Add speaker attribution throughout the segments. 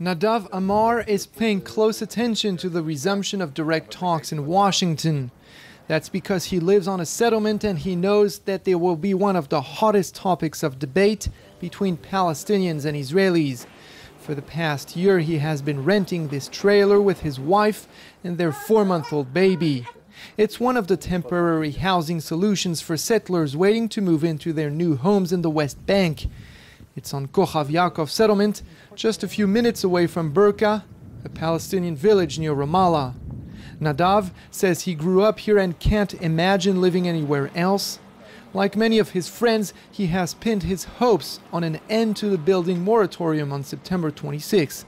Speaker 1: Nadav Amar is paying close attention to the resumption of direct talks in Washington. That's because he lives on a settlement and he knows that they will be one of the hottest topics of debate between Palestinians and Israelis. For the past year, he has been renting this trailer with his wife and their 4-month-old baby. It's one of the temporary housing solutions for settlers waiting to move into their new homes in the West Bank. It's on Kochav Yaakov settlement, just a few minutes away from Berka, a Palestinian village near Ramallah. Nadav says he grew up here and can't imagine living anywhere else. Like many of his friends, he has pinned his hopes on an end to the building moratorium on September 26.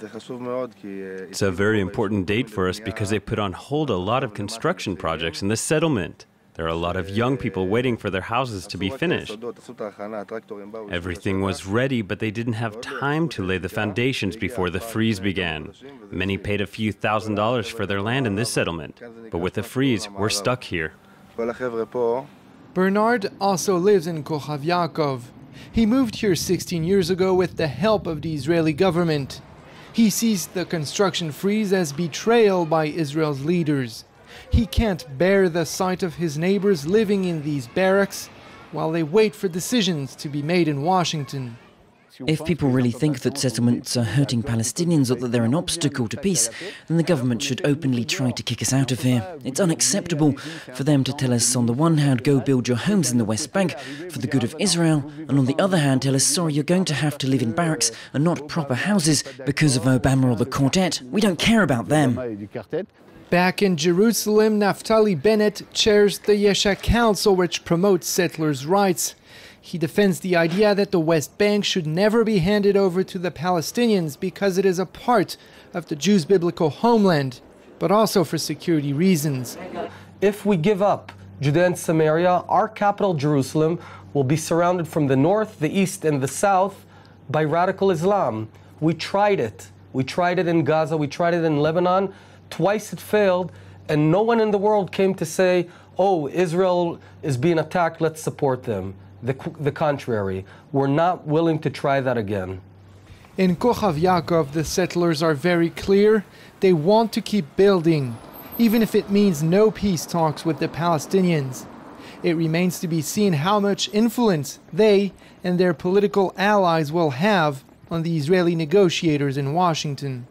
Speaker 2: It's a very important date for us because they put on hold a lot of construction projects in the settlement. There are a lot of young people waiting for their houses to be finished. Everything was ready, but they didn't have time to lay the foundations before the freeze began. Many paid a few $1,000s for their land in this settlement. But with the freeze, we're stuck here.
Speaker 1: Bernard also lives in Kochav Yaakov. He moved here 16 years ago with the help of the Israeli government. He sees the construction freeze as betrayal by Israel's leaders. He can't bear the sight of his neighbors living in these barracks while they wait for decisions to be made in Washington.
Speaker 3: If people really think that settlements are hurting Palestinians or that they're an obstacle to peace, then the government should openly try to kick us out of here. It's unacceptable for them to tell us on the one hand, go build your homes in the West Bank for the good of Israel, and on the other hand tell us, sorry, you're going to have to live in barracks and not proper houses because of Obama or the Quartet. We don't care about them.
Speaker 1: Back in Jerusalem, Naftali Bennett chairs the Yesha Council, which promotes settlers' rights. He defends the idea that the West Bank should never be handed over to the Palestinians because it is a part of the Jews' biblical homeland, but also for security reasons.
Speaker 4: If we give up Judea and Samaria, our capital, Jerusalem, will be surrounded from the north, the east, and the south by radical Islam. We tried it. We tried it in Gaza. We tried it in Lebanon. Twice it failed, and no one in the world came to say, oh, Israel is being attacked, let's support them. The contrary. We're not willing to try that again.
Speaker 1: In Kochav Yaakov, the settlers are very clear. They want to keep building, even if it means no peace talks with the Palestinians. It remains to be seen how much influence they and their political allies will have on the Israeli negotiators in Washington.